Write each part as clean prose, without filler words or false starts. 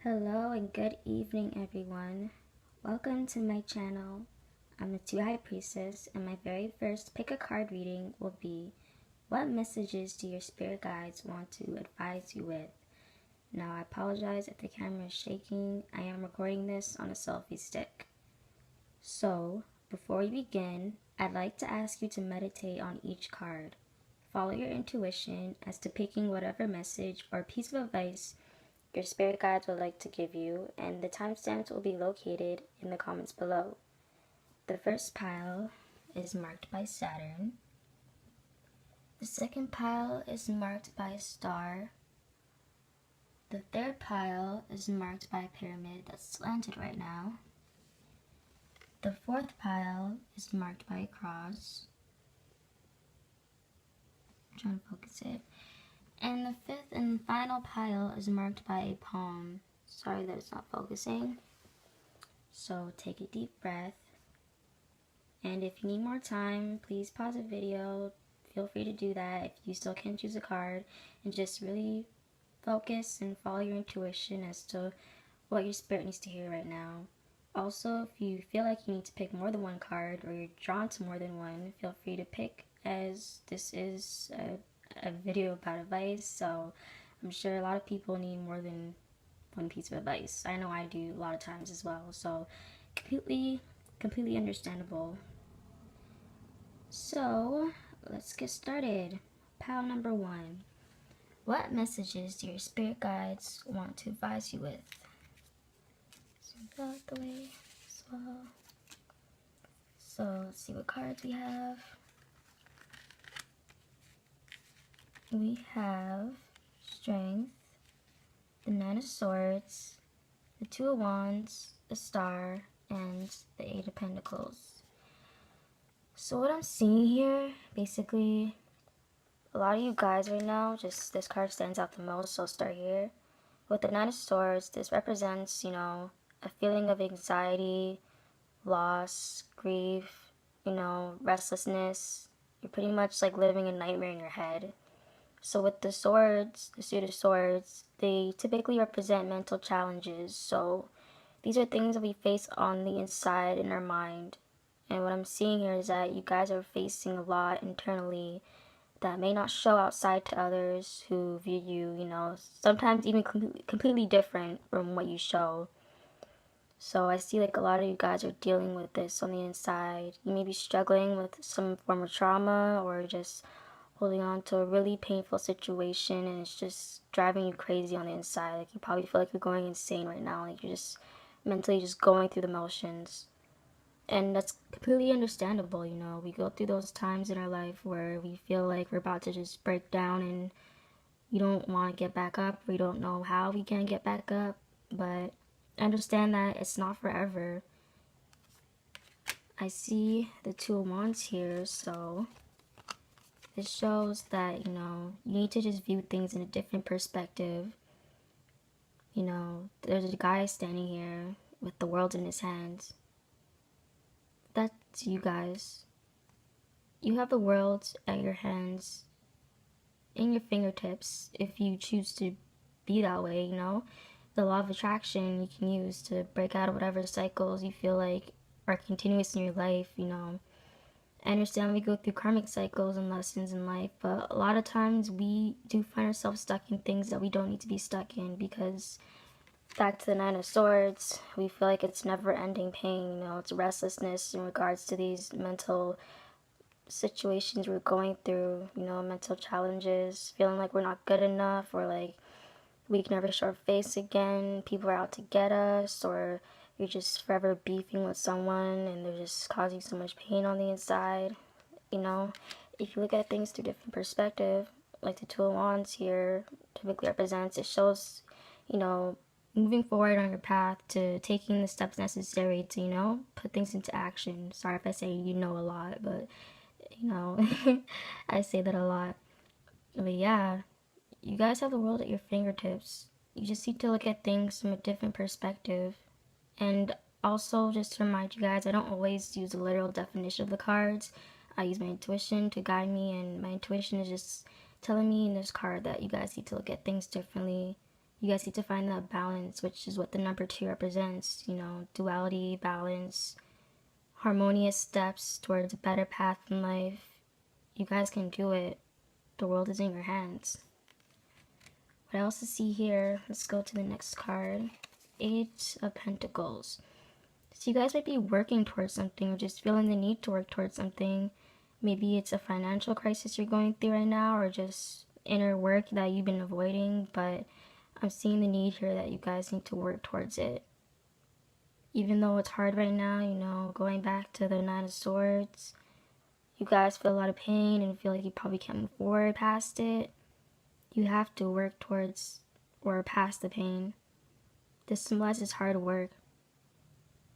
Hello and good evening, everyone. Welcome to my channel. I'm the Tha2HighPriestess, and my very first pick a card reading will be, what messages do your spirit guides want to advise you with? Now, I apologize if the camera is shaking. I am recording this on a selfie stick. So, before we begin, I'd like to ask you to meditate on each card. Follow your intuition as to picking whatever message or piece of advice your spirit guides would like to give you, and the timestamps will be located in the comments below. The first pile is marked by Saturn. The second pile is marked by a star. The third pile is marked by a pyramid that's slanted right now. The fourth pile is marked by a cross. I'm trying to focus it. And the fifth and final pile is marked by a palm. Sorry that it's not focusing. So take a deep breath. And if you need more time, please pause the video. Feel free to do that if you still can't choose a card. And just really focus and follow your intuition as to what your spirit needs to hear right now. Also, if you feel like you need to pick more than one card or you're drawn to more than one, feel free to pick, as this is a video about advice, so I'm sure a lot of people need more than one piece of advice. I know I do a lot of times as well, so completely understandable. So let's get started. Pile number one. What messages do your spirit guides want to advise you with? So go out the way as well. So let's see what cards we have. We have Strength, the Nine of Swords, the Two of Wands, the Star, and the Eight of Pentacles. So what I'm seeing here, basically, a lot of you guys right now, just this card stands out the most, so I'll start here. With the Nine of Swords, this represents, a feeling of anxiety, loss, grief, restlessness. You're pretty much like living a nightmare in your head. So with the swords, the suit of swords, they typically represent mental challenges. So these are things that we face on the inside in our mind. And what I'm seeing here is that you guys are facing a lot internally that may not show outside to others who view you, sometimes even completely different from what you show. So I see like a lot of you guys are dealing with this on the inside. You may be struggling with some form of trauma or just holding on to a really painful situation, and it's just driving you crazy on the inside. Like you probably feel like you're going insane right now. Like you're just mentally just going through the motions. And that's completely understandable, We go through those times in our life where we feel like we're about to just break down and you don't want to get back up, or you don't know how we can get back up. But understand that it's not forever. I see the Two of Wands here, so this shows that, you need to just view things in a different perspective. There's a guy standing here with the world in his hands. That's you guys. You have the world at your hands, in your fingertips, if you choose to be that way, The law of attraction you can use to break out of whatever cycles you feel like are continuous in your life, I understand we go through karmic cycles and lessons in life, but a lot of times we do find ourselves stuck in things that we don't need to be stuck in, because back to the Nine of Swords, we feel like it's never-ending pain, it's restlessness in regards to these mental situations we're going through, mental challenges, feeling like we're not good enough, or like we can never show our face again, people are out to get us, or you're just forever beefing with someone and they're just causing so much pain on the inside. If you look at things through different perspective, like the Two of Wands here typically represents, it shows, moving forward on your path to taking the steps necessary to, put things into action. Sorry if I say a lot, but, I say that a lot. But yeah, you guys have the world at your fingertips. You just need to look at things from a different perspective. And also, just to remind you guys, I don't always use the literal definition of the cards. I use my intuition to guide me, and my intuition is just telling me in this card that you guys need to look at things differently. You guys need to find that balance, which is what the number 2 represents. You know, duality, balance, harmonious steps towards a better path in life. You guys can do it. The world is in your hands. What else to see here? Let's go to the next card. 8 of Pentacles. So you guys might be working towards something or just feeling the need to work towards something. Maybe it's a financial crisis you're going through right now, or just inner work that you've been avoiding, but I'm seeing the need here that you guys need to work towards it. Even though it's hard right now, you know, going back to the 9 of Swords, you guys feel a lot of pain and feel like you probably can't move forward past it. You have to work towards or past the pain. This symbolizes hard work.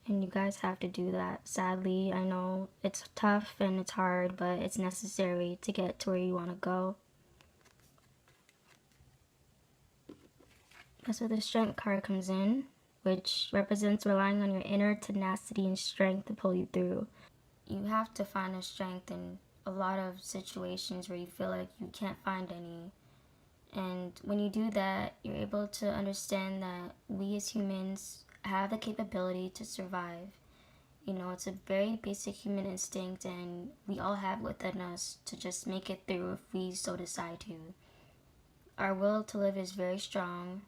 And you guys have to do that. Sadly, I know it's tough and it's hard, but it's necessary to get to where you want to go. That's where the Strength card comes in, which represents relying on your inner tenacity and strength to pull you through. You have to find a strength in a lot of situations where you feel like you can't find any. And when you do that, you're able to understand that we as humans have the capability to survive. You know, it's a very basic human instinct, and we all have within us to just make it through if we so decide to. Our will to live is very strong.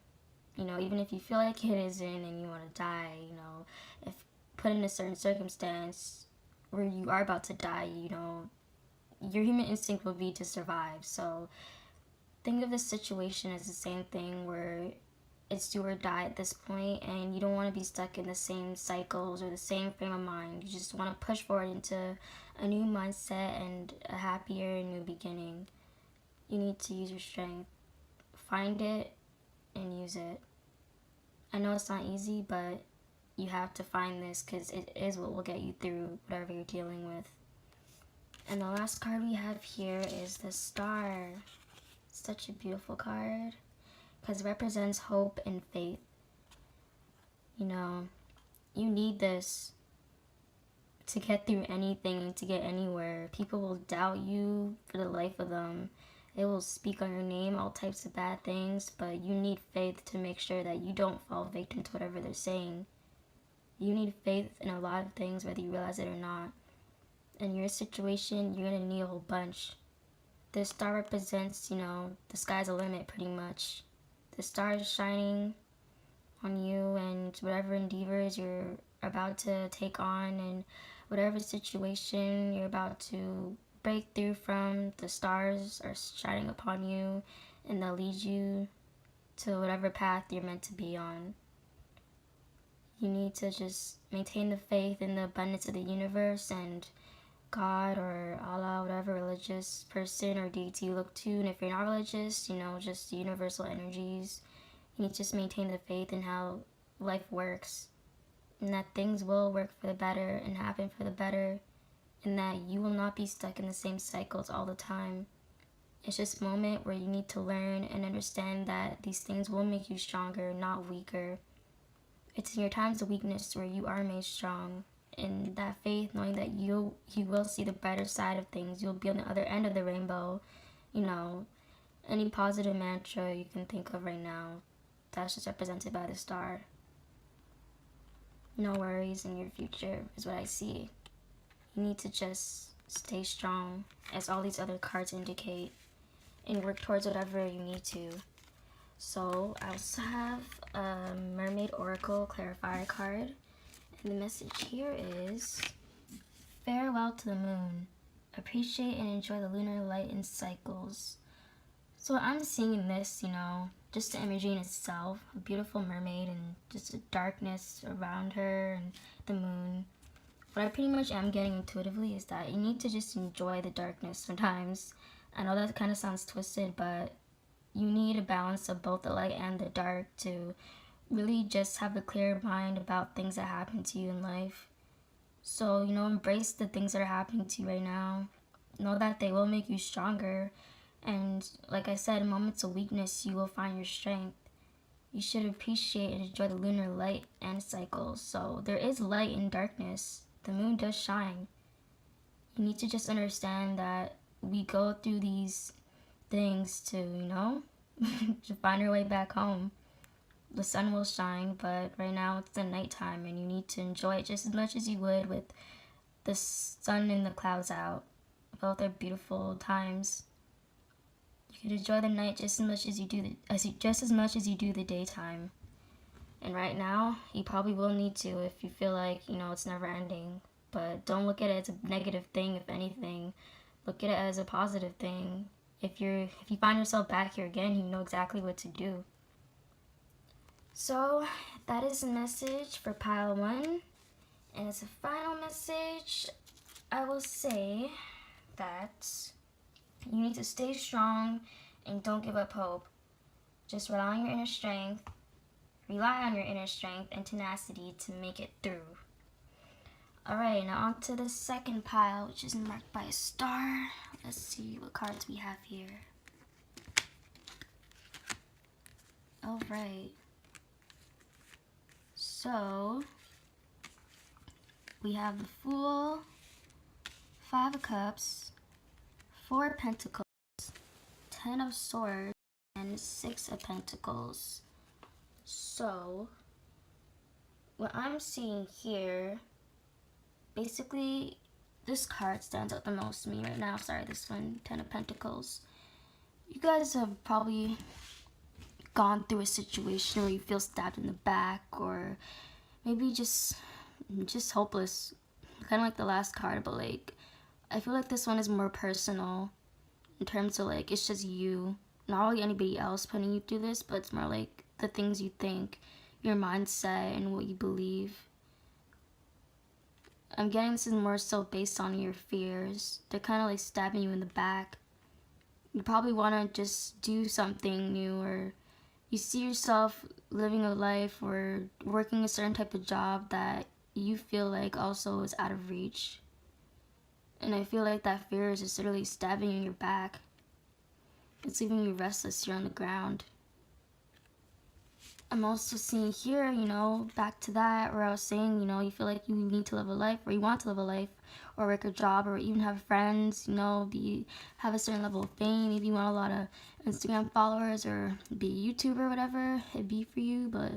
You know, even if you feel like it isn't and you want to die, you know, if put in a certain circumstance where you are about to die, you know, your human instinct will be to survive. So think of this situation as the same thing where it's do or die at this point, and you don't want to be stuck in the same cycles or the same frame of mind. You just want to push forward into a new mindset and a happier new beginning. You need to use your strength. Find it and use it. I know it's not easy, but you have to find this because it is what will get you through whatever you're dealing with. And the last card we have here is the Star. Such a beautiful card because it represents hope and faith. You know, you need this to get through anything, to get anywhere. People will doubt you for the life of them. They will speak on your name, all types of bad things, but you need faith to make sure that you don't fall victim to whatever they're saying. You need faith in a lot of things, whether you realize it or not. In your situation, you're going to need a whole bunch. This star represents, you know, the sky's the limit pretty much. The star is shining on you and whatever endeavors you're about to take on and whatever situation you're about to break through from, the stars are shining upon you and they'll lead you to whatever path you're meant to be on. You need to just maintain the faith in the abundance of the universe and God or Allah, whatever religious person or deity you look to. And if you're not religious, you know, just the universal energies. You need to just maintain the faith in how life works. And that things will work for the better and happen for the better. And that you will not be stuck in the same cycles all the time. It's just a moment where you need to learn and understand that these things will make you stronger, not weaker. It's in your times of weakness where you are made strong. In that faith, knowing that you will see the brighter side of things. You'll be on the other end of the rainbow. You know, any positive mantra you can think of right now, that's just represented by the star. No worries in your future is what I see. You need to just stay strong, as all these other cards indicate, and work towards whatever you need to. So I also have a Mermaid Oracle Clarifier card. And the message here is, farewell to the moon. Appreciate and enjoy the lunar light and cycles. So what I'm seeing in this, you know, just the imagery in itself, a beautiful mermaid and just the darkness around her and the moon. What I pretty much am getting intuitively is that you need to just enjoy the darkness sometimes. I know that kind of sounds twisted, but you need a balance of both the light and the dark to really just have a clear mind about things that happen to you in life. So, you know, embrace the things that are happening to you right now. Know that they will make you stronger. And like I said, in moments of weakness, you will find your strength. You should appreciate and enjoy the lunar light and cycles. So there is light in darkness. The moon does shine. You need to just understand that we go through these things to, you know, to find our way back home. the sun will shine, but right now it's the nighttime and you need to enjoy it just as much as you would with the sun and the clouds out. Both are beautiful times. You can enjoy the night just as much as you do the daytime. And right now, you probably will need to if you feel like, it's never ending. But don't look at it as a negative thing, if anything. Look at it as a positive thing. If you find yourself back here again, you know exactly what to do. So, that is a message for pile 1. And as a final message, I will say that you need to stay strong and don't give up hope. Just rely on your inner strength. Rely on your inner strength and tenacity to make it through. Alright, now on to the second pile, which is marked by a star. Let's see what cards we have here. Alright. So, we have the Fool, 5 of Cups, 4 of Pentacles, 10 of Swords, and 6 of Pentacles. So, what I'm seeing here, basically, this card stands out the most to me right now. Sorry, this one, 10 of Pentacles. You guys have probably gone through a situation where you feel stabbed in the back, or maybe just hopeless. Kind of like the last card, but like, I feel like this one is more personal in terms of like, it's just you, not really anybody else putting you through this, but it's more like the things you think, your mindset, and what you believe. I'm getting this is more so based on your fears. They're kind of like stabbing you in the back. You probably want to just do something new, or you see yourself living a life or working a certain type of job that you feel like also is out of reach. And I feel like that fear is just literally stabbing you in your back. It's leaving you restless here on the ground. I'm also seeing here, back to that where I was saying, you feel like you need to live a life, or you want to live a life, or work a job, or even have friends, have a certain level of fame. Maybe you want a lot of Instagram followers, or be a YouTuber, whatever it be for you. But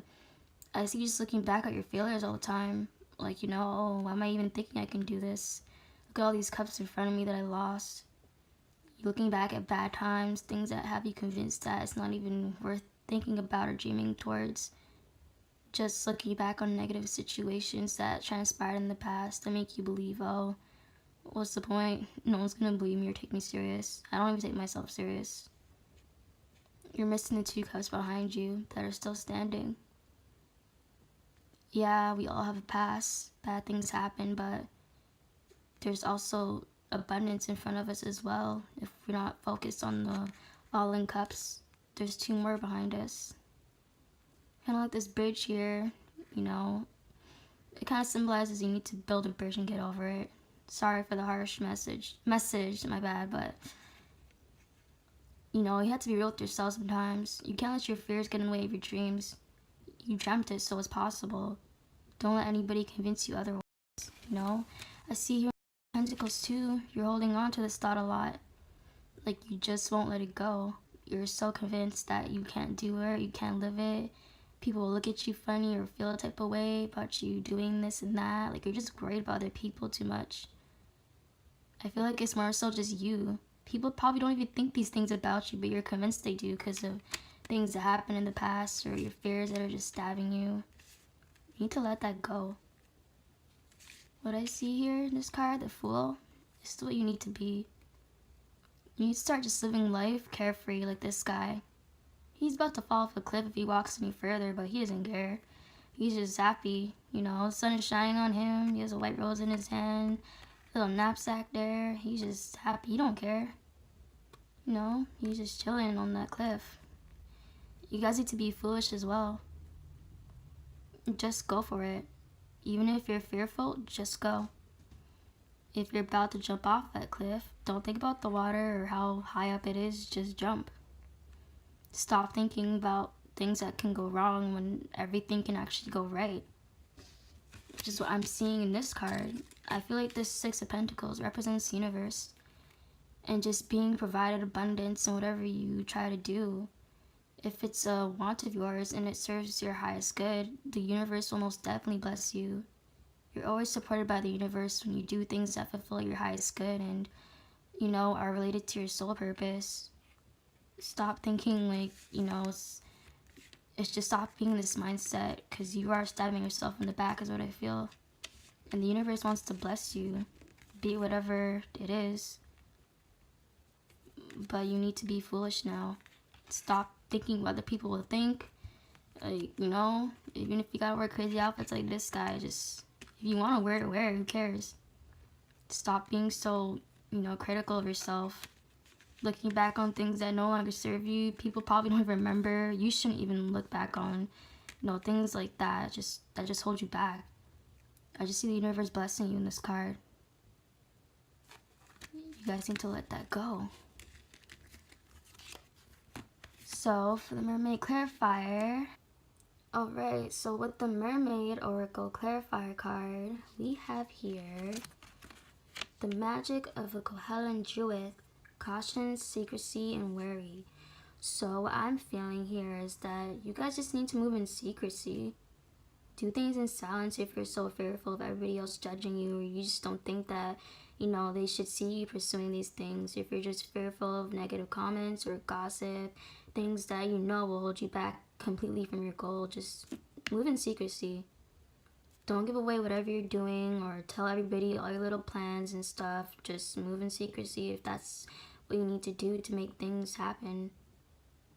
I see you just looking back at your failures all the time. Like, oh, why am I even thinking I can do this? Look at all these cups in front of me that I lost. You're looking back at bad times, things that have you convinced that it's not even worth thinking about or dreaming towards. Just looking back on negative situations that transpired in the past that make you believe, oh, what's the point? No one's gonna believe me or take me serious. I don't even take myself serious. You're missing the 2 cups behind you that are still standing. Yeah, we all have a past. Bad things happen, but there's also abundance in front of us as well. If we're not focused on the fallen cups, there's 2 more behind us. Kind of like this bridge here, it kind of symbolizes you need to build a bridge and get over it. Sorry for the harsh message, my bad, but you have to be real with yourself sometimes. You can't let your fears get in the way of your dreams. You dreamt it, so it's possible. Don't let anybody convince you otherwise, I see here Pentacles too, you're holding on to this thought a lot. Like, you just won't let it go. You're so convinced that you can't do it, you can't live it. People will look at you funny or feel a type of way about you doing this and that. Like, you're just worried about other people too much. I feel like it's more so just you. People probably don't even think these things about you, but you're convinced they do because of things that happened in the past or your fears that are just stabbing you. You need to let that go. What I see here in this card, the Fool, is what you need to be. You need to start just living life carefree like this guy. He's about to fall off a cliff if he walks any further, but he doesn't care. He's just happy, the sun is shining on him, he has a white rose in his hand, little knapsack there, he's just happy, he don't care. He's just chilling on that cliff. You guys need to be foolish as well. Just go for it. Even if you're fearful, just go. If you're about to jump off that cliff, don't think about the water or how high up it is, just jump. Stop thinking about things that can go wrong when everything can actually go right. Which is what I'm seeing in this card. I feel like this 6 of Pentacles represents the universe. And just being provided abundance in whatever you try to do. If it's a want of yours and it serves your highest good, the universe will most definitely bless you. You're always supported by the universe when you do things that fulfill your highest good and, are related to your soul purpose. Stop thinking like, it's just stop being this mindset, because you are stabbing yourself in the back is what I feel. And the universe wants to bless you, be whatever it is. But you need to be foolish now. Stop thinking what other people will think. Like, even if you gotta wear crazy outfits like this guy, just, if you want to wear it, wear it, who cares? Stop being so, critical of yourself. Looking back on things that no longer serve you, people probably don't even remember. You shouldn't even look back on, things like that just hold you back. I just see the universe blessing you in this card. You guys need to let that go. So, for the Mermaid Clarifier. Alright, so with the Mermaid Oracle Clarifier card, we have here the magic of a Kohelan Jeweth, caution, secrecy, and worry. So what I'm feeling here is that you guys just need to move in secrecy. Do things in silence if you're so fearful of everybody else judging you, or you just don't think that, they should see you pursuing these things. If you're just fearful of negative comments or gossip, things that will hold you back completely from your goal, just move in secrecy. Don't give away whatever you're doing or tell everybody all your little plans and stuff. Just move in secrecy if that's what you need to do to make things happen.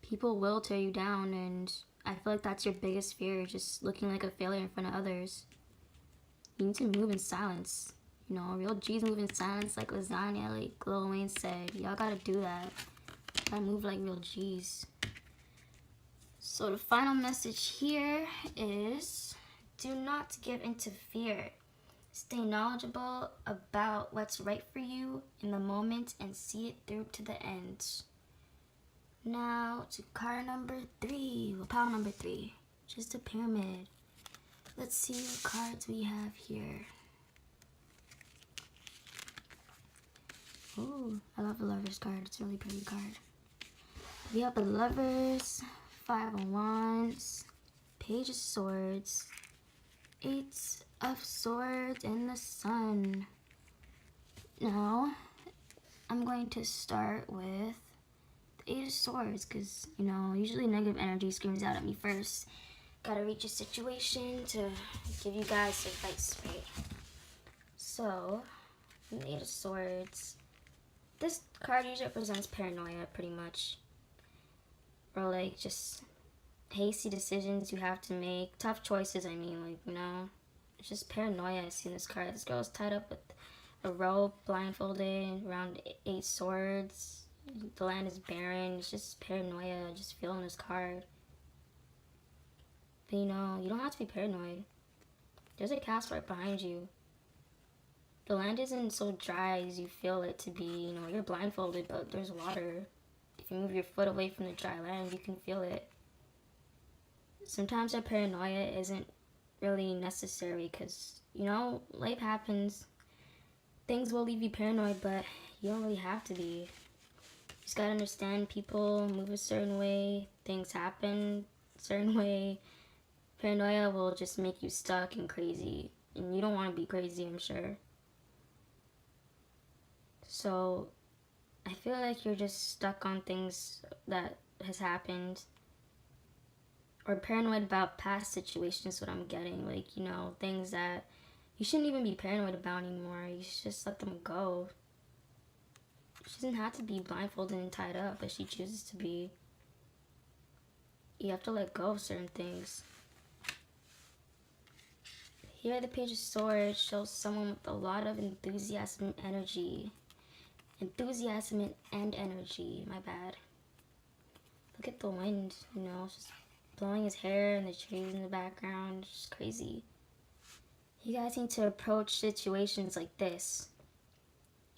People will tear you down, and I feel like that's your biggest fear, just looking like a failure in front of others. You need to move in silence. Real G's move in silence like lasagna, like Lil Wayne said. Y'all gotta do that. Gotta move like real G's. So the final message here is, do not give into fear. Stay knowledgeable about what's right for you in the moment and see it through to the end. Now to card number 3, pile number 3, which is the Pyramid. Let's see what cards we have here. Ooh, I love the Lovers card. It's a really pretty card. We have the Lovers, 5 of Wands, Page of Swords, 8 of Swords, and the Sun. Now, I'm going to start with the 8 of Swords, because, usually negative energy screams out at me first. Gotta reach a situation to give you guys advice, right? So, the 8 of Swords. This card usually represents paranoia, pretty much. Or, like, just hasty decisions you have to make. Tough choices, I mean, It's just paranoia I see in this card. This girl is tied up with a rope, blindfolded, around 8 swords. The land is barren. It's just paranoia, just feeling this card. But, you don't have to be paranoid. There's a castle right behind you. The land isn't so dry as you feel it to be. You're blindfolded, but there's water. If you move your foot away from the dry land, you can feel it. Sometimes our paranoia isn't really necessary because, life happens. Things will leave you paranoid, but you don't really have to be. You just gotta understand people move a certain way, things happen a certain way. Paranoia will just make you stuck and crazy, and you don't want to be crazy, I'm sure. So, I feel like you're just stuck on things that has happened. Or paranoid about past situations, what I'm getting. Like, things that you shouldn't even be paranoid about anymore. You should just let them go. She doesn't have to be blindfolded and tied up, but she chooses to be. You have to let go of certain things. Here, the Page of Swords shows someone with a lot of enthusiasm and energy. Enthusiasm and energy, my bad. Look at the wind, it's just blowing his hair and the trees in the background. It's just crazy. You guys need to approach situations like this,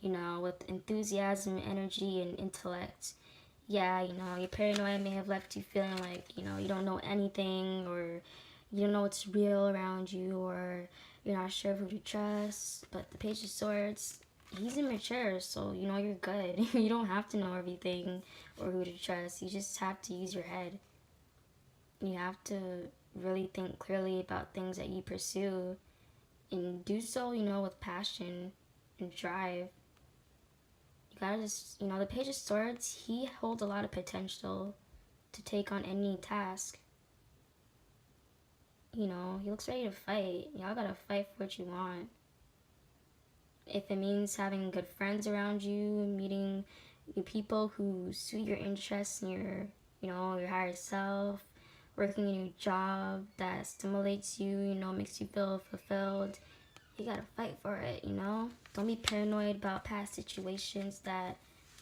with enthusiasm, energy, and intellect. Yeah, your paranoia may have left you feeling like, you don't know anything, or you don't know what's real around you, or you're not sure who to trust. But the Page of Swords, he's immature, so you're good. You don't have to know everything or who to trust. You just have to use your head. You have to really think clearly about things that you pursue and do so, with passion and drive. You gotta just, the Page of Swords, he holds a lot of potential to take on any task. He looks ready to fight. Y'all gotta fight for what you want. If it means having good friends around you, meeting new people who suit your interests and your higher self, working a new job that stimulates you, makes you feel fulfilled, you gotta fight for it, Don't be paranoid about past situations that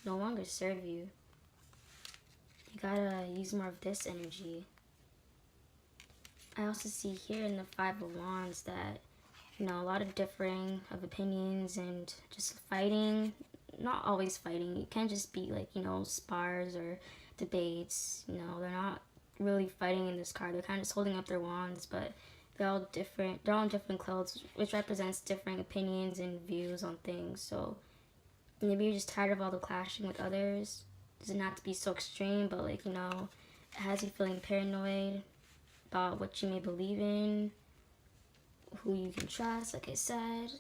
no longer serve you. You gotta use more of this energy. I also see here in the Five of Wands that, a lot of differing of opinions and just fighting. Not always fighting. It can't just be like, spars or debates. They're not really fighting in this card. They're kind of just holding up their wands, but they're all different. They're all in different clothes, which represents different opinions and views on things. So maybe you're just tired of all the clashing with others. Doesn't have to be so extreme, but like, it has you feeling paranoid about what you may believe in, who you can trust, like I said.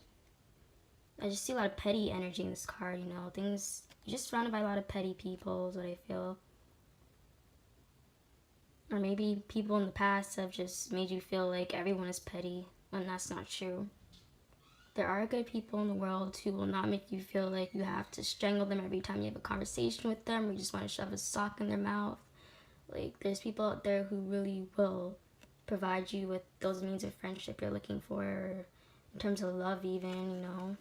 I just see a lot of petty energy in this card, things, you're just surrounded by a lot of petty people is what I feel. Or maybe people in the past have just made you feel like everyone is petty, when that's not true. There are good people in the world who will not make you feel like you have to strangle them every time you have a conversation with them, or you just want to shove a sock in their mouth. Like, there's people out there who really will provide you with those means of friendship you're looking for, or in terms of love even,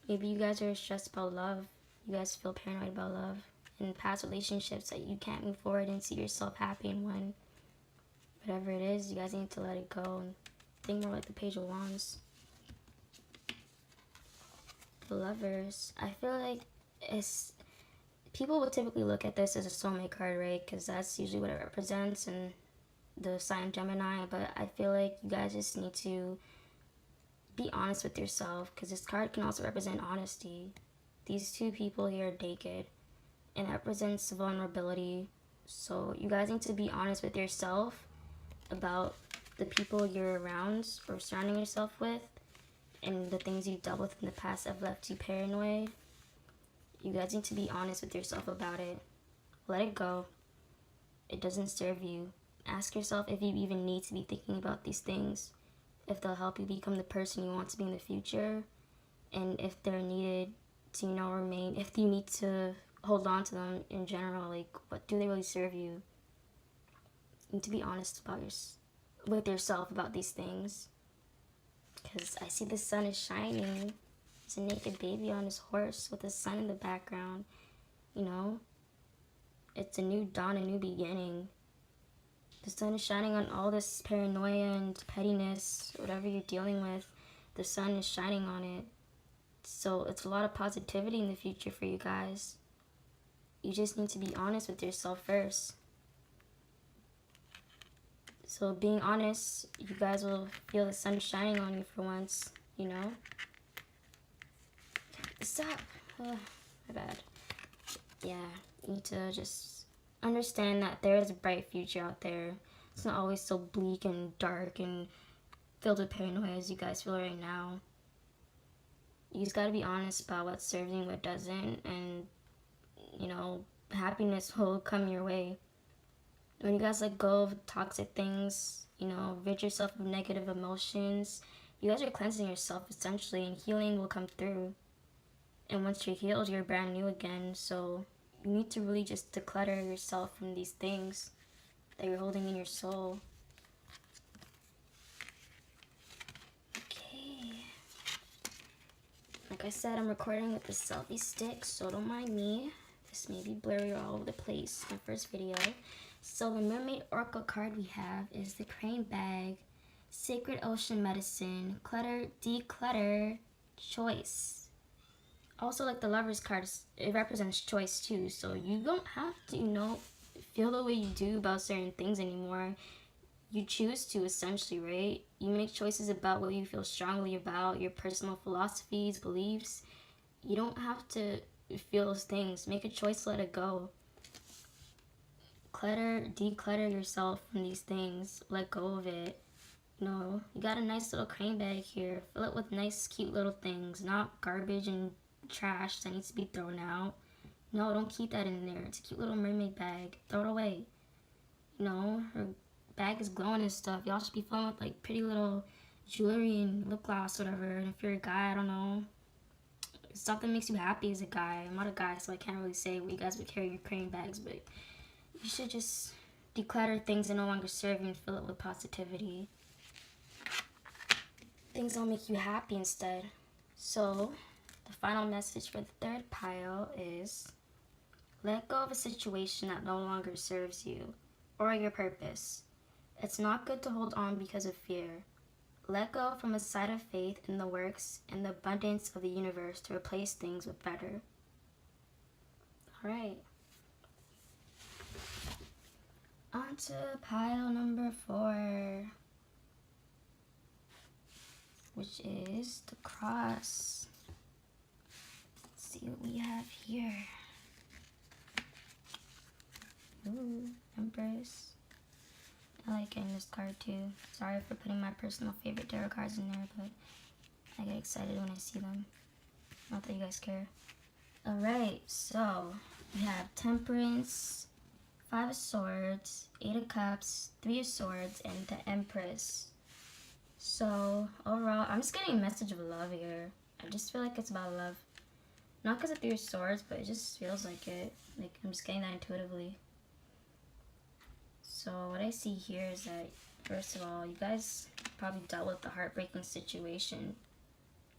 Maybe you guys are stressed about love. You guys feel paranoid about love in past relationships that you can't move forward and see yourself happy in one. Whatever it is, you guys need to let it go and think more like the Page of Wands. The Lovers, I feel like people will typically look at this as a soulmate card, right? Because that's usually what it represents, and the sign Gemini, but I feel like you guys just need to be honest with yourself, because this card can also represent honesty. These two people here are naked, and it represents vulnerability. So you guys need to be honest with yourself about the people you're around or surrounding yourself with, and the things you've dealt with in the past have left you paranoid. You guys need to be honest with yourself about it. Let it go. It doesn't serve you. Ask yourself if you even need to be thinking about these things, if they'll help you become the person you want to be in the future, and if they're needed to, remain, if you need to hold on to them in general, like, what do they really serve you? You need to be honest with yourself about these things, because I see the sun is shining. There's a naked baby on his horse with the sun in the background, It's a new dawn, a new beginning. The sun is shining on all this paranoia and pettiness, whatever you're dealing with. The sun is shining on it. So it's a lot of positivity in the future for you guys. You just need to be honest with yourself first. So being honest, you guys will feel the sun shining on you for once, Stop. Oh, my bad. Yeah, you need to just understand that there is a bright future out there. It's not always so bleak and dark and filled with paranoia as you guys feel right now. You just gotta be honest about what serves you and what doesn't, and happiness will come your way. When you guys let go of toxic things, rid yourself of negative emotions, you guys are cleansing yourself essentially, and healing will come through. And once you're healed, you're brand new again. So you need to really just declutter yourself from these things that you're holding in your soul. Okay. Like I said, I'm recording with the selfie stick, so don't mind me. This may be blurry all over the place. My first video. So the Mermaid Oracle card we have is the Crane Bag, Sacred Ocean Medicine, Clutter, Declutter, Choice. Also, like the Lovers card, it represents choice too. So you don't have to, feel the way you do about certain things anymore. You choose to, essentially, right? You make choices about what you feel strongly about, your personal philosophies, beliefs. You don't have to feel those things. Make a choice to let it go. declutter yourself from these things. Let go of it. You know, you got a nice little crane bag here. Fill it with nice, cute little things, not garbage and trash that needs to be thrown out. No, don't keep that in there. It's a cute little mermaid bag. Throw it away. You know, her bag is glowing and stuff. Y'all should be filling with like pretty little jewelry and lip gloss, whatever. And if you're a guy, I don't know, stuff that makes you happy as a guy. I'm not a guy, so I can't really say what you guys would carry in your crane bags, but you should just declutter things that no longer serve you and fill it with positivity. Things that'll make you happy instead. So, the final message for the third pile is let go of a situation that no longer serves you or your purpose. It's not good to hold on because of fear. Let go from a side of faith in the works and the abundance of the universe to replace things with better. Alright. On to pile number 4, which is the cross. Let's see what we have here. Ooh, Empress. I like getting this card too. Sorry for putting my personal favorite tarot cards in there, but I get excited when I see them. Not that you guys care. Alright, so we have Temperance, 5 of Swords, 8 of Cups, 3 of Swords, and the Empress. So, overall, I'm just getting a message of love here. I just feel like it's about love. Not because of 3 of Swords, but it just feels like it. Like, I'm just getting that intuitively. So, what I see here is that, first of all, you guys probably dealt with a heartbreaking situation.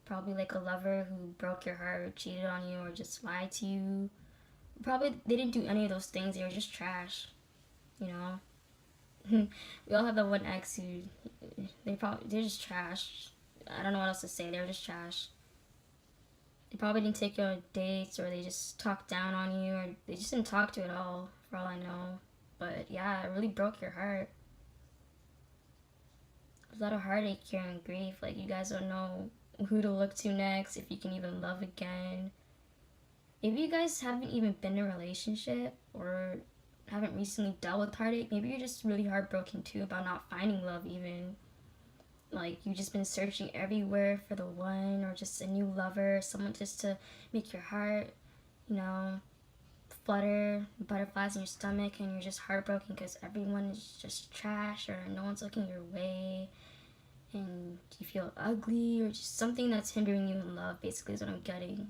Probably like a lover who broke your heart, or cheated on you, or just lied to you. Probably they didn't do any of those things. They were just trash, you know. We all have that one ex who they're just trash. I don't know what else to say. They were just trash. They probably didn't take you on dates, or they just talked down on you, or they just didn't talk to you at all, for all I know. But yeah, it really broke your heart. There's a lot of heartache here and grief. Like, you guys don't know who to look to next, if you can even love again. Maybe you guys haven't even been in a relationship or haven't recently dealt with heartache. Maybe you're just really heartbroken too about not finding love even. Like, you've just been searching everywhere for the one, or just a new lover, someone just to make your heart, you know, flutter, butterflies in your stomach, and you're just heartbroken because everyone is just trash, or no one's looking your way, and you feel ugly, or just something that's hindering you in love, basically, is what I'm getting.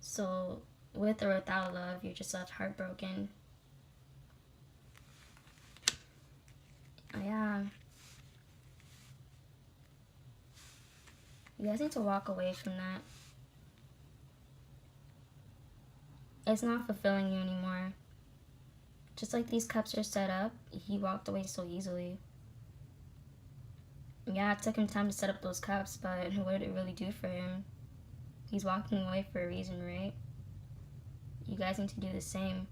So, with or without love, you're just left heartbroken. Yeah. You guys need to walk away from that. It's not fulfilling you anymore. Just like these cups are set up, he walked away so easily. Yeah, it took him time to set up those cups, but what did it really do for him? He's walking away for a reason, right? You guys need to do the same.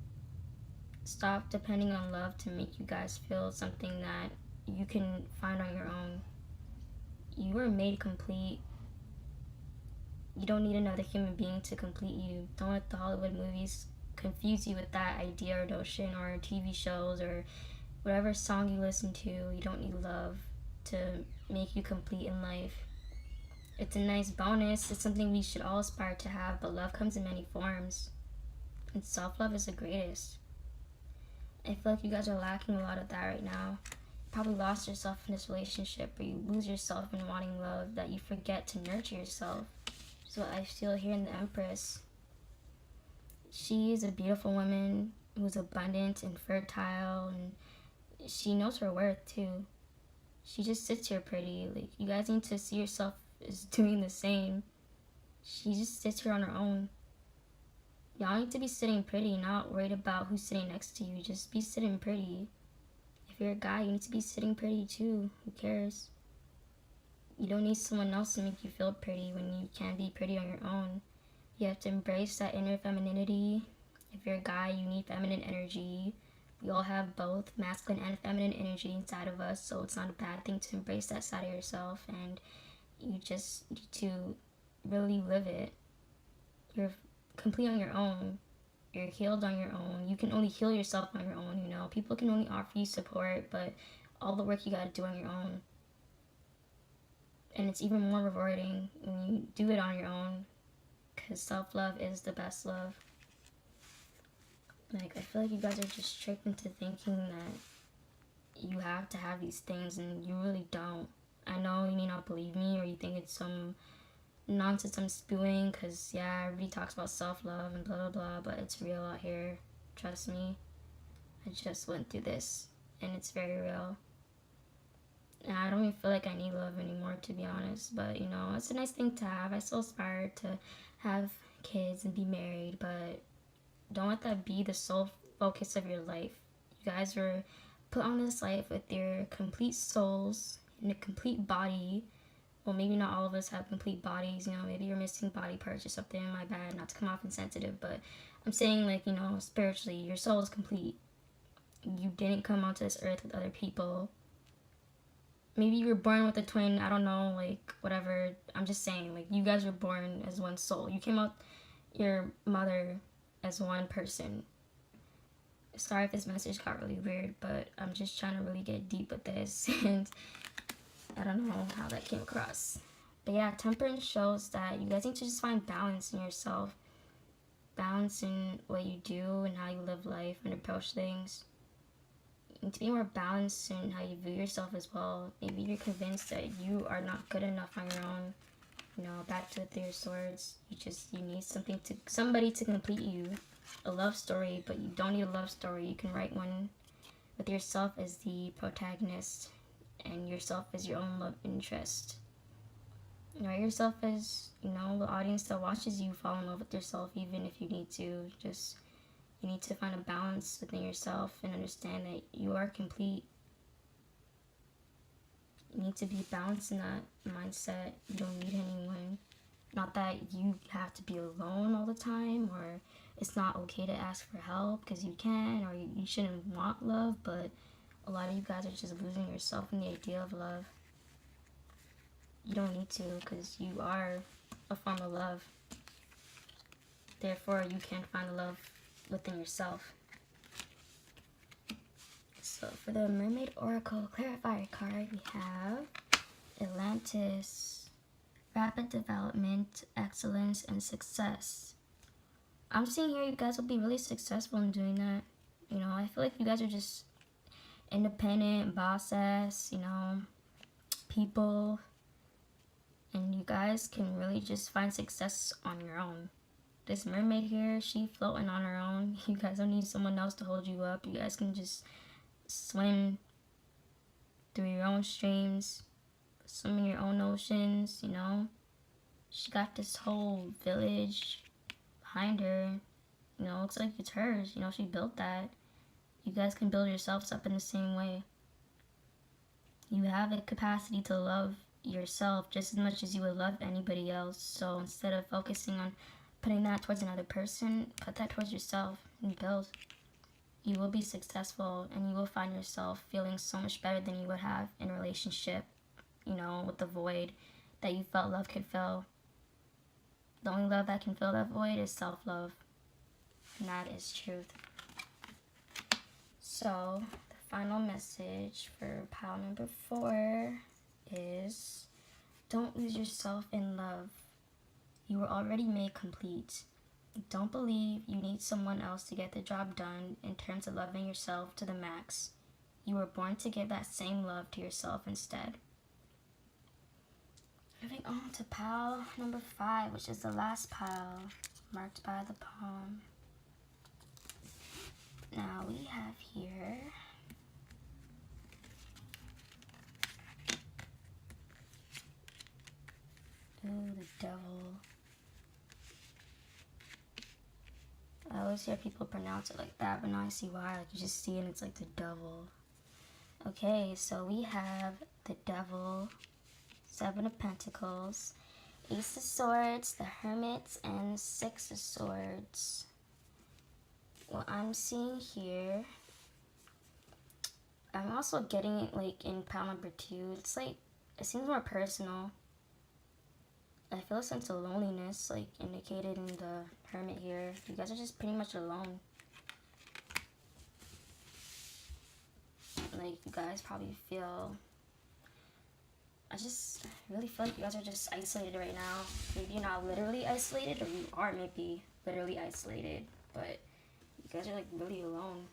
Stop depending on love to make you guys feel something that you can find on your own. You were made complete. You don't need another human being to complete you. Don't let the Hollywood movies confuse you with that idea or notion, or TV shows, or whatever song you listen to. You don't need love to make you complete in life. It's a nice bonus. It's something we should all aspire to have, but love comes in many forms. And self-love is the greatest. I feel like you guys are lacking a lot of that right now. You probably lost yourself in this relationship, or you lose yourself in wanting love, that you forget to nurture yourself. So I feel here in the Empress. She is a beautiful woman who's abundant and fertile, and she knows her worth too. She just sits here pretty. Like, you guys need to see yourself as doing the same. She just sits here on her own. Y'all need to be sitting pretty, not worried about who's sitting next to you. Just be sitting pretty. If you're a guy, you need to be sitting pretty too. Who cares? You don't need someone else to make you feel pretty when you can be pretty on your own. You have to embrace that inner femininity. If you're a guy, you need feminine energy. We all have both masculine and feminine energy inside of us, so it's not a bad thing to embrace that side of yourself, and you just need to really live it. You're complete on your own. You're healed on your own. You can only heal yourself on your own, you know. People can only offer you support, but all the work you gotta do on your own. And it's even more rewarding when you do it on your own, because self-love is the best love. Like, I feel like you guys are just tricked into thinking that you have to have these things, and you really don't. I know you may not believe me, or you think it's some nonsense I'm spewing, because yeah, everybody talks about self-love and blah blah blah, but it's real out here. Trust me. I just went through this, and it's very real. And I don't even feel like I need love anymore, to be honest, but you know, it's a nice thing to have. I still aspire to have kids and be married, but don't let that be the sole focus of your life. You guys were put on this life with your complete souls and a complete body. Well, maybe not all of us have complete bodies, you know, maybe you're missing body parts or something, my bad, not to come off insensitive, but I'm saying, like, you know, spiritually, your soul is complete. You didn't come onto this earth with other people. Maybe you were born with a twin, I don't know, like, whatever. I'm just saying, like, you guys were born as one soul. You came out your mother as one person. Sorry if this message got really weird, but I'm just trying to really get deep with this, and I don't know how that came across. But yeah, temperance shows that you guys need to just find balance in yourself. Balance in what you do and how you live life and approach things. You need to be more balanced in how you view yourself as well. Maybe you're convinced that you are not good enough on your own. You know, back to the Three of Swords. You need somebody to complete you. A love story, but you don't need a love story. You can write one with yourself as the protagonist, and yourself as your own love interest. Write yourself as, you know, the audience that watches you fall in love with yourself, even if you need to. You need to find a balance within yourself and understand that you are complete. You need to be balanced in that mindset. You don't need anyone. Not that you have to be alone all the time, or it's not okay to ask for help, because you can, or you shouldn't want love, but a lot of you guys are just losing yourself in the idea of love. You don't need to, because you are a form of love. Therefore, you can find the love within yourself. So for the Mermaid Oracle Clarifier card, we have Atlantis, rapid development, excellence, and success. I'm seeing here you guys will be really successful in doing that. You know, I feel like you guys are just independent, boss-ass, you know, people. And you guys can really just find success on your own. This mermaid here, she floating on her own. You guys don't need someone else to hold you up. You guys can just swim through your own streams, swim in your own oceans, you know. She got this whole village behind her. You know, looks like it's hers. You know, she built that. You guys can build yourselves up in the same way. You have a capacity to love yourself just as much as you would love anybody else. So instead of focusing on putting that towards another person, put that towards yourself and build. You will be successful, and you will find yourself feeling so much better than you would have in a relationship, you know, with the void that you felt love could fill. The only love that can fill that void is self-love, and that is truth. So the final message for pile number 4 is, don't lose yourself in love. You were already made complete. Don't believe you need someone else to get the job done in terms of loving yourself to the max. You were born to give that same love to yourself instead. Moving on to pile number 5, which is the last pile marked by the palm. Now we have here the devil. I always hear people pronounce it like that, but now I see why. Like, you just see it and it's like the devil. Okay, so we have the devil, 7 of Pentacles, Ace of Swords, the Hermit, and 6 of Swords. What I'm seeing here, I'm also getting it like in pile number 2. It's like, it seems more personal. I feel a sense of loneliness, like indicated in the Hermit here. You guys are just pretty much alone. Like, you guys probably feel... I just really feel like you guys are just isolated right now. Maybe you're not literally isolated, or you are maybe literally isolated, but you guys are like really alone.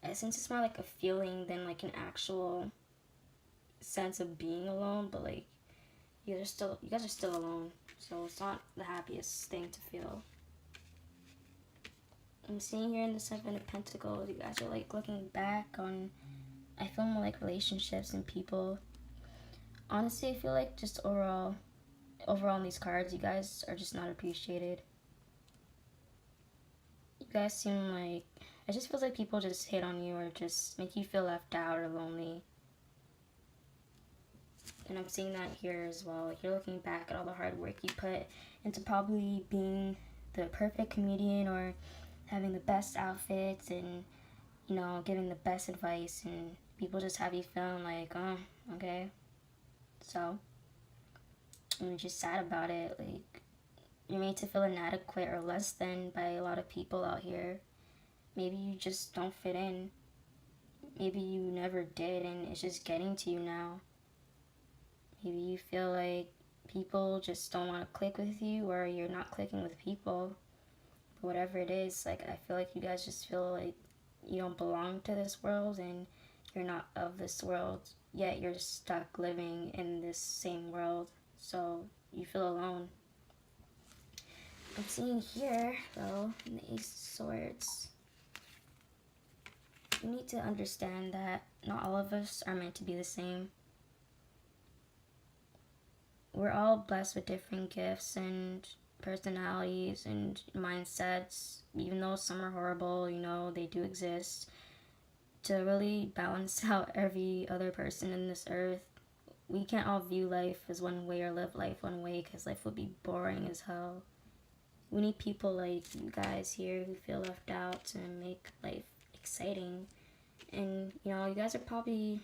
I sense it's more like a feeling than like an actual sense of being alone, but like you guys are still alone, so it's not the happiest thing to feel. I'm seeing here in the Seven of Pentacles, you guys are like looking back on, I feel more like relationships and people. Honestly, I feel like just overall in these cards, you guys are just not appreciated. You guys seem like, it just feels like people just hate on you or just make you feel left out or lonely. And I'm seeing that here as well. Like, you're looking back at all the hard work you put into probably being the perfect comedian or having the best outfits and, you know, giving the best advice, and people just have you feeling like, oh, okay. So, I'm just sad about it. Like, you're made to feel inadequate or less than by a lot of people out here. Maybe you just don't fit in. Maybe you never did and it's just getting to you now. Maybe you feel like people just don't want to click with you, or you're not clicking with people. But whatever it is, like, I feel like you guys just feel like you don't belong to this world and you're not of this world, yet you're stuck living in this same world. So you feel alone. I'm seeing here, though, in the Ace of Swords, you need to understand that not all of us are meant to be the same. We're all blessed with different gifts and personalities and mindsets, even though some are horrible, you know, they do exist. To really balance out every other person in this earth, we can't all view life as one way or live life one way, because life would be boring as hell. We need people like you guys here who feel left out to make life exciting. And, you know, you guys are probably,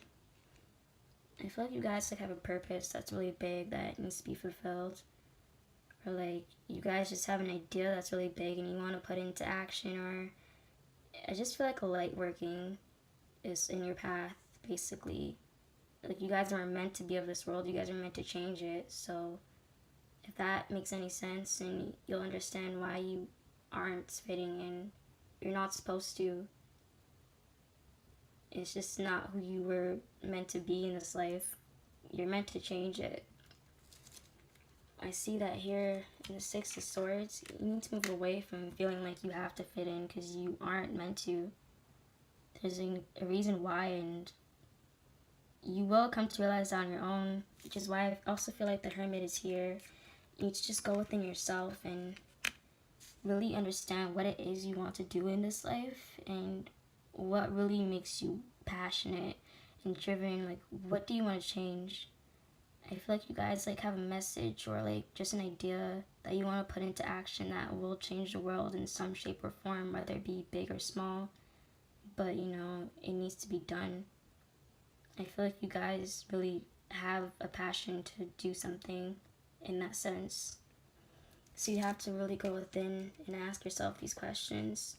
I feel like you guys like have a purpose that's really big that needs to be fulfilled. Or like, you guys just have an idea that's really big and you want to put into action. Or I just feel like a light working is in your path, basically. Like, you guys aren't meant to be of this world, you guys are meant to change it. So if that makes any sense, and you'll understand why you aren't fitting in. You're not supposed to. It's just not who you were meant to be in this life. You're meant to change it. I see that here in the Six of Swords. You need to move away from feeling like you have to fit in, because you aren't meant to. There's a reason why, and you will come to realize on your own, which is why I also feel like the Hermit is here. You need to just go within yourself and really understand what it is you want to do in this life and what really makes you passionate and driven. Like, what do you want to change? I feel like you guys like have a message or like just an idea that you want to put into action that will change the world in some shape or form, whether it be big or small. But, you know, it needs to be done. I feel like you guys really have a passion to do something in that sense. So you have to really go within and ask yourself these questions.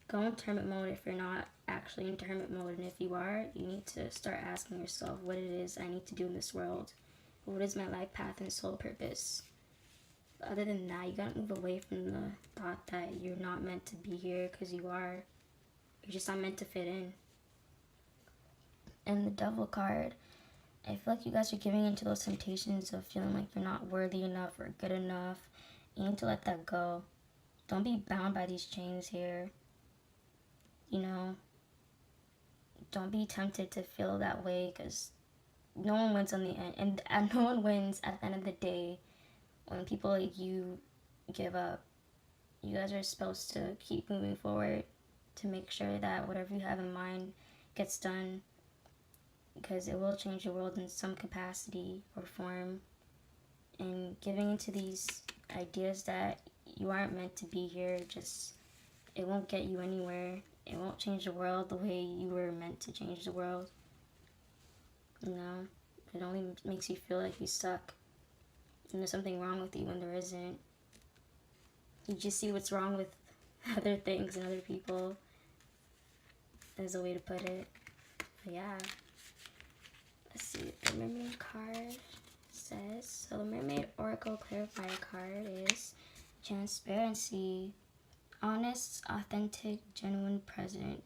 Go into hermit mode if you're not actually into hermit mode, and if you are, you need to start asking yourself what it is I need to do in this world. What is my life path and soul purpose? Other than that, you gotta move away from the thought that you're not meant to be here, because you are. You're just not meant to fit in. And the Devil card, I feel like you guys are giving into those temptations of feeling like you're not worthy enough or good enough. You need to let that go. Don't be bound by these chains here. You know, don't be tempted to feel that way, because no one wins on the end. And no one wins at the end of the day when people like you give up. You guys are supposed to keep moving forward to make sure that whatever you have in mind gets done, because it will change the world in some capacity or form. And giving into these ideas that you aren't meant to be here, just, it won't get you anywhere. It won't change the world the way you were meant to change the world. You know, it only makes you feel like you suck. and there's something wrong with you when there isn't. You just see what's wrong with other things and other people, is a way to put it. But yeah, let's see what the mermaid card says. So the mermaid oracle clarifier card is transparency, honest, authentic, genuine, present.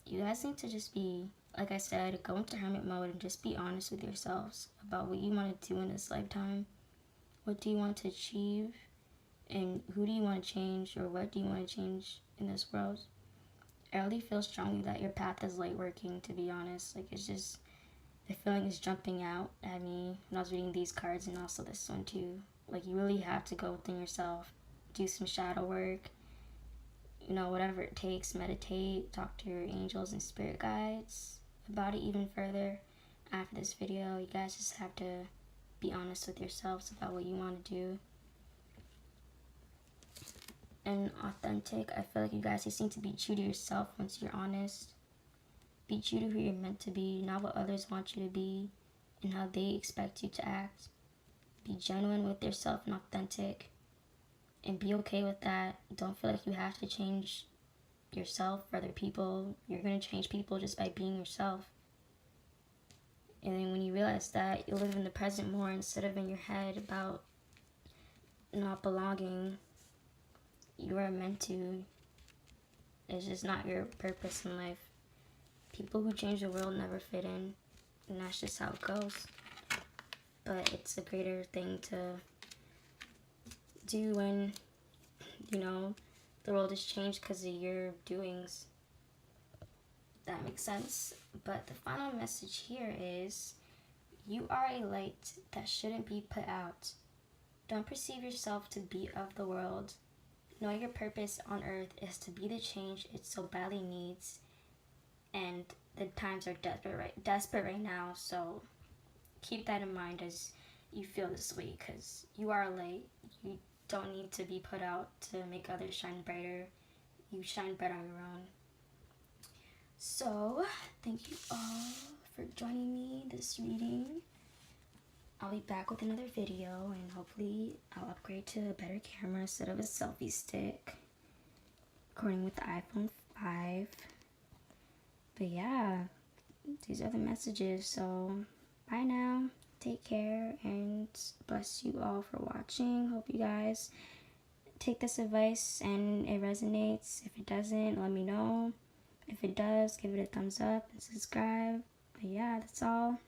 You guys need to just be, like I said, go into hermit mode and just be honest with yourselves about what you want to do in this lifetime. What do you want to achieve? And who do you want to change, or what do you want to change in this world? I really feel strongly that your path is light working, to be honest. Like, it's just, the feeling is jumping out at me when I was reading these cards, and also this one too. Like, you really have to go within yourself, do some shadow work, you know, whatever it takes, meditate, talk to your angels and spirit guides about it even further. After this video, you guys just have to be honest with yourselves about what you want to do. And authentic, I feel like you guys just need to be true to yourself once you're honest. Be true to who you're meant to be, not what others want you to be and how they expect you to act. Be genuine with yourself and authentic, and be okay with that. Don't feel like you have to change yourself for other people. You're going to change people just by being yourself. And then when you realize that, you live in the present more instead of in your head about not belonging. You are meant to. It's just not your purpose in life. People who change the world never fit in, and that's just how it goes. But it's a greater thing to do when, you know, the world has changed because of your doings. That makes sense. But the final message here is, you are a light that shouldn't be put out. Don't perceive yourself to be of the world. Know your purpose on earth is to be the change it so badly needs. And the times are desperate right now, so keep that in mind as you feel this way, because you are a light. You don't need to be put out to make others shine brighter. You shine bright on your own. So, thank you all for joining me this reading. I'll be back with another video, and hopefully I'll upgrade to a better camera instead of a selfie stick. Recording with the iPhone 5. But yeah, these are the messages. So, bye now. Take care, and bless you all for watching. Hope you guys take this advice and it resonates. If it doesn't, let me know. If it does, give it a thumbs up and subscribe. But yeah, that's all.